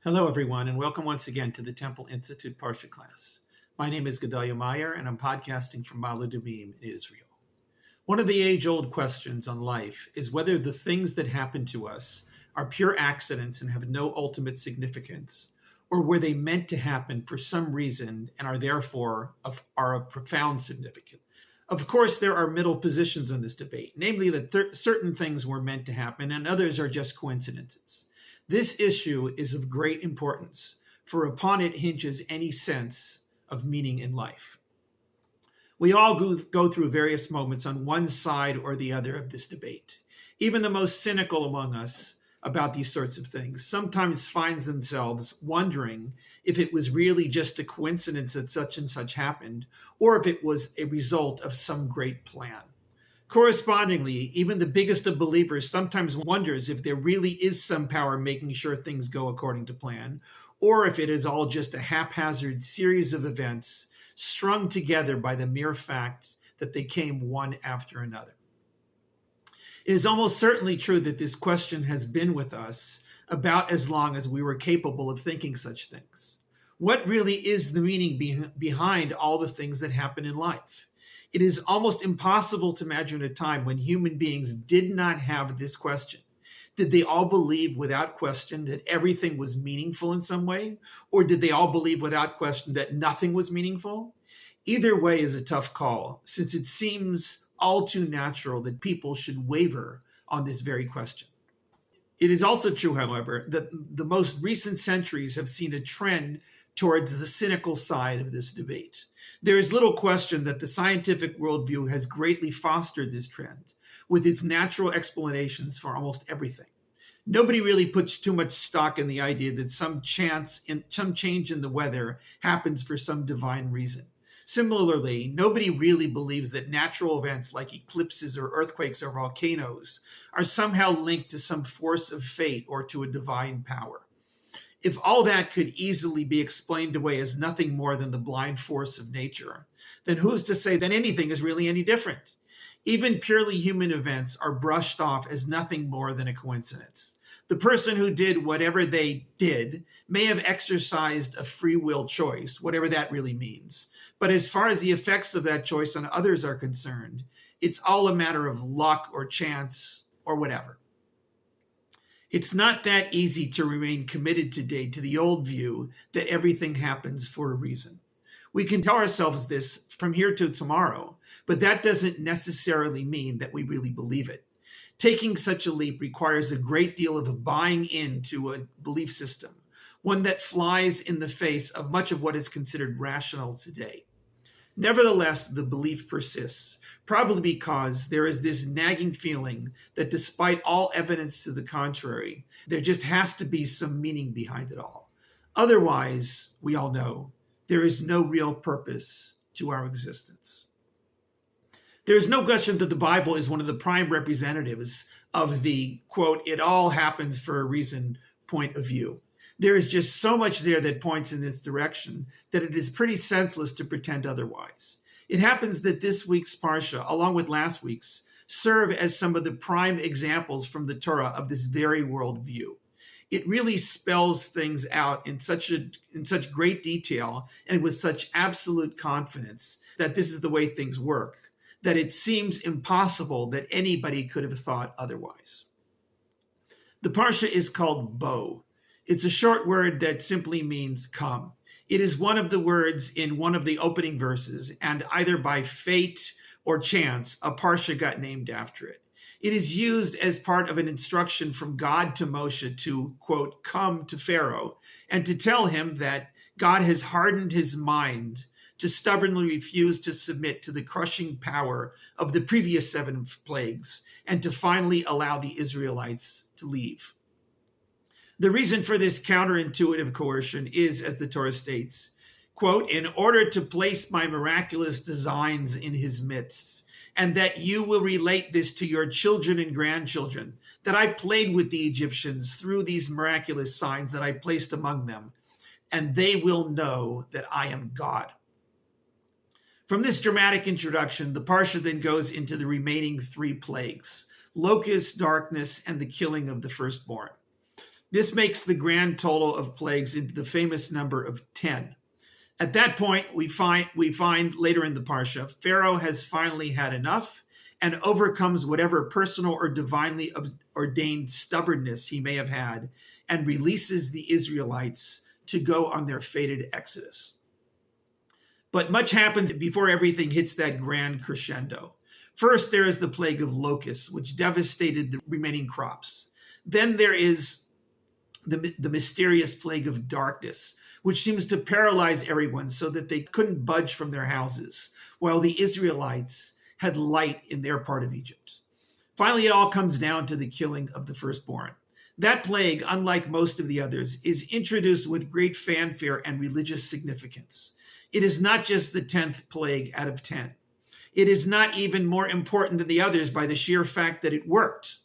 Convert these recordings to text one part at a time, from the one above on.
Hello, everyone, and welcome once again to the Temple Institute Parsha class. My name is Gedalia Meyer, and I'm podcasting from Ma'ale Adumim in Israel. One of the age-old questions on life is whether the things that happen to us are pure accidents and have no ultimate significance, or were they meant to happen for some reason and are therefore of profound significance. Of course, there are middle positions in this debate, namely that certain things were meant to happen and others are just coincidences. This issue is of great importance, for upon it hinges any sense of meaning in life. We all go through various moments on one side or the other of this debate. Even the most cynical among us about these sorts of things sometimes finds themselves wondering if it was really just a coincidence that such and such happened, or if it was a result of some great plan. Correspondingly, even the biggest of believers sometimes wonders if there really is some power making sure things go according to plan, or if it is all just a haphazard series of events strung together by the mere fact that they came one after another. It is almost certainly true that this question has been with us about as long as we were capable of thinking such things. What really is the meaning behind all the things that happen in life? It is almost impossible to imagine a time when human beings did not have this question. Did they all believe without question that everything was meaningful in some way? Or did they all believe without question that nothing was meaningful? Either way is a tough call, since it seems all too natural that people should waver on this very question. It is also true, however, that the most recent centuries have seen a trend towards the cynical side of this debate. There is little question that the scientific worldview has greatly fostered this trend, with its natural explanations for almost everything. Nobody really puts too much stock in the idea that some change in the weather happens for some divine reason. Similarly, nobody really believes that natural events like eclipses or earthquakes or volcanoes are somehow linked to some force of fate or to a divine power. If all that could easily be explained away as nothing more than the blind force of nature, then who's to say that anything is really any different? Even purely human events are brushed off as nothing more than a coincidence. The person who did whatever they did may have exercised a free will choice, whatever that really means. But as far as the effects of that choice on others are concerned, it's all a matter of luck or chance or whatever. It's not that easy to remain committed today to the old view that everything happens for a reason. We can tell ourselves this from here to tomorrow, but that doesn't necessarily mean that we really believe it. Taking such a leap requires a great deal of buying into a belief system, one that flies in the face of much of what is considered rational today. Nevertheless, the belief persists, probably because there is this nagging feeling that despite all evidence to the contrary, there just has to be some meaning behind it all. Otherwise, we all know, there is no real purpose to our existence. There is no question that the Bible is one of the prime representatives of the, quote, it all happens for a reason point of view. There is just so much there that points in this direction that it is pretty senseless to pretend otherwise. It happens that this week's Parsha, along with last week's, serve as some of the prime examples from the Torah of this very worldview. It really spells things out in such great detail and with such absolute confidence that this is the way things work, that it seems impossible that anybody could have thought otherwise. The Parsha is called Bo. It's a short word that simply means come. It is one of the words in one of the opening verses, and either by fate or chance, a Parsha got named after it. It is used as part of an instruction from God to Moshe to, quote, come to Pharaoh, and to tell him that God has hardened his mind to stubbornly refuse to submit to the crushing power of the previous 7 plagues, and to finally allow the Israelites to leave. The reason for this counterintuitive coercion is, as the Torah states, quote, in order to place my miraculous designs in his midst, and that you will relate this to your children and grandchildren, that I played with the Egyptians through these miraculous signs that I placed among them, and they will know that I am God. From this dramatic introduction, the Parsha then goes into the remaining 3 plagues, locusts, darkness, and the killing of the firstborn. This makes the grand total of plagues into the famous number of 10. At that point, we find later in the Parsha, Pharaoh has finally had enough and overcomes whatever personal or divinely ordained stubbornness he may have had and releases the Israelites to go on their fated exodus. But much happens before everything hits that grand crescendo. First, there is the plague of locusts, which devastated the remaining crops. Then there is the mysterious plague of darkness, which seems to paralyze everyone so that they couldn't budge from their houses, while the Israelites had light in their part of Egypt. Finally, it all comes down to the killing of the firstborn. That plague, unlike most of the others, is introduced with great fanfare and religious significance. It is not just the 10th plague out of 10. It is not even more important than the others by the sheer fact that it worked.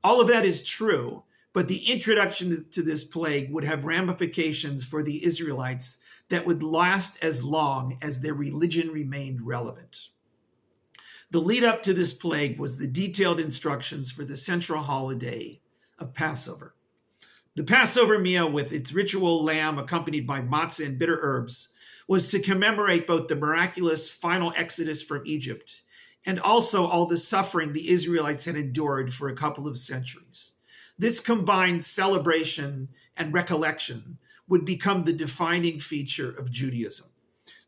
All of that is true, but the introduction to this plague would have ramifications for the Israelites that would last as long as their religion remained relevant. The lead up to this plague was the detailed instructions for the central holiday of Passover. The Passover meal, with its ritual lamb accompanied by matzah and bitter herbs, was to commemorate both the miraculous final exodus from Egypt and also all the suffering the Israelites had endured for a couple of centuries. This combined celebration and recollection would become the defining feature of Judaism.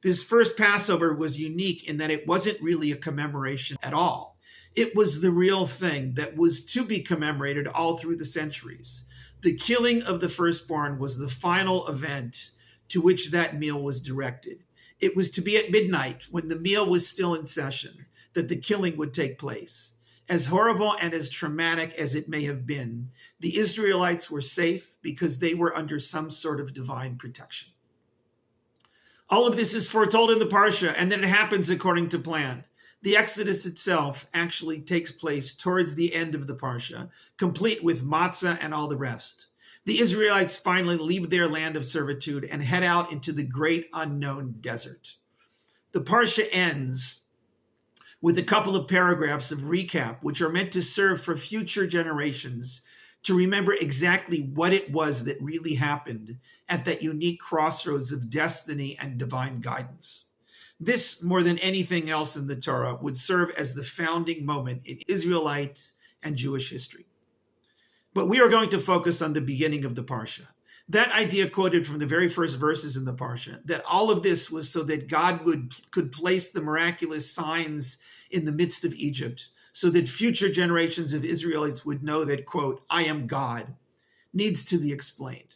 This first Passover was unique in that it wasn't really a commemoration at all. It was the real thing that was to be commemorated all through the centuries. The killing of the firstborn was the final event to which that meal was directed. It was to be at midnight, when the meal was still in session, that the killing would take place. As horrible and as traumatic as it may have been, the Israelites were safe because they were under some sort of divine protection. All of this is foretold in the Parsha, and then it happens according to plan. The Exodus itself actually takes place towards the end of the Parsha, complete with matzah and all the rest. The Israelites finally leave their land of servitude and head out into the great unknown desert. The Parsha ends with a couple of paragraphs of recap, which are meant to serve for future generations to remember exactly what it was that really happened at that unique crossroads of destiny and divine guidance. This, more than anything else in the Torah, would serve as the founding moment in Israelite and Jewish history. But we are going to focus on the beginning of the Parsha. That idea quoted from the very first verses in the Parsha, that all of this was so that God could place the miraculous signs in the midst of Egypt, so that future generations of Israelites would know that, quote, I am God, needs to be explained.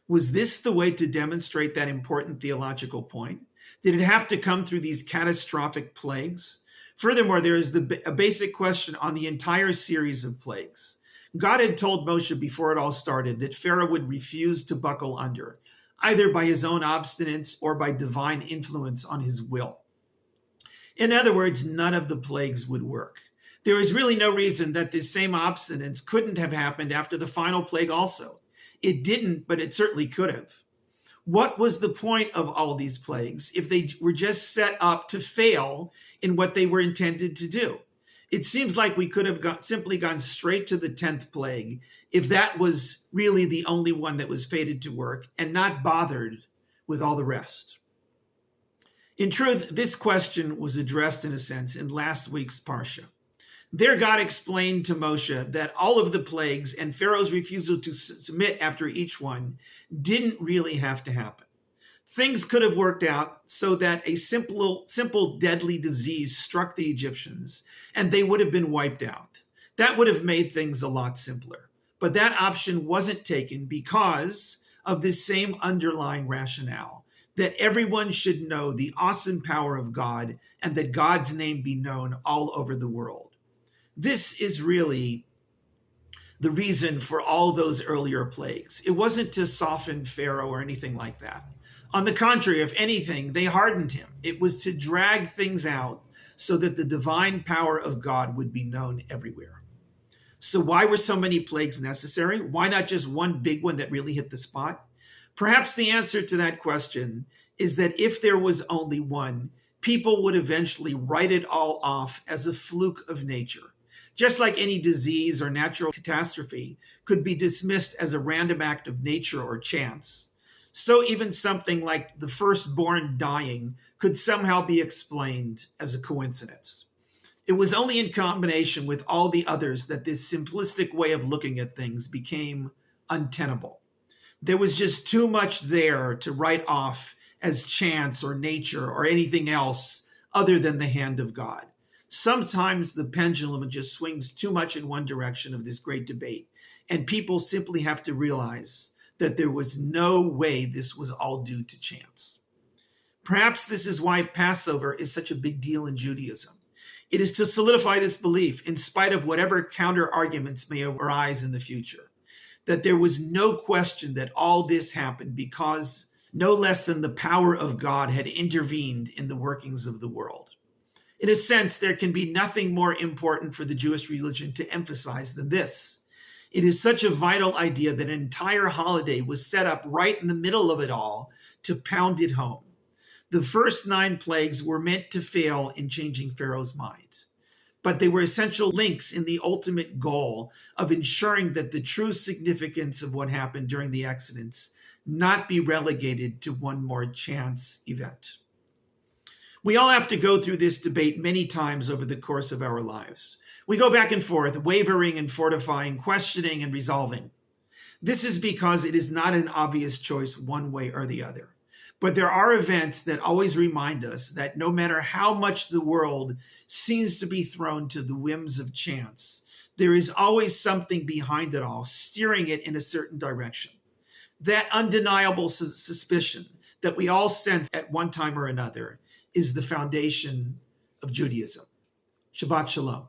Was this the way to demonstrate that important theological point? Did it have to come through these catastrophic plagues? Furthermore, there is a basic question on the entire series of plagues. God had told Moshe before it all started that Pharaoh would refuse to buckle under, either by his own obstinance or by divine influence on his will. In other words, none of the plagues would work. There is really no reason that this same obstinance couldn't have happened after the final plague also. It didn't, but it certainly could have. What was the point of all these plagues if they were just set up to fail in what they were intended to do? It seems like we could have simply gone straight to the 10th plague if that was really the only one that was fated to work and not bothered with all the rest. In truth, this question was addressed in a sense in last week's Parsha. There, God explained to Moshe that all of the plagues and Pharaoh's refusal to submit after each one didn't really have to happen. Things could have worked out so that a simple deadly disease struck the Egyptians and they would have been wiped out. That would have made things a lot simpler. But that option wasn't taken because of this same underlying rationale, that everyone should know the awesome power of God and that God's name be known all over the world. This is really the reason for all those earlier plagues. It wasn't to soften Pharaoh or anything like that. On the contrary, if anything, they hardened him. It was to drag things out so that the divine power of God would be known everywhere. So why were so many plagues necessary? Why not just one big one that really hit the spot? Perhaps the answer to that question is that if there was only one, people would eventually write it all off as a fluke of nature. Just like any disease or natural catastrophe could be dismissed as a random act of nature or chance, so even something like the firstborn dying could somehow be explained as a coincidence. It was only in combination with all the others that this simplistic way of looking at things became untenable. There was just too much there to write off as chance or nature or anything else other than the hand of God. Sometimes the pendulum just swings too much in one direction of this great debate, and people simply have to realize that there was no way this was all due to chance. Perhaps this is why Passover is such a big deal in Judaism. It is to solidify this belief, in spite of whatever counter arguments may arise in the future, that there was no question that all this happened because no less than the power of God had intervened in the workings of the world. In a sense, there can be nothing more important for the Jewish religion to emphasize than this. It is such a vital idea that an entire holiday was set up right in the middle of it all to pound it home. The first 9 plagues were meant to fail in changing Pharaoh's mind, but they were essential links in the ultimate goal of ensuring that the true significance of what happened during the Exodus not be relegated to one more chance event. We all have to go through this debate many times over the course of our lives. We go back and forth, wavering and fortifying, questioning and resolving. This is because it is not an obvious choice one way or the other. But there are events that always remind us that no matter how much the world seems to be thrown to the whims of chance, there is always something behind it all, steering it in a certain direction. That undeniable suspicion that we all sense at one time or another is the foundation of Judaism. Shabbat Shalom.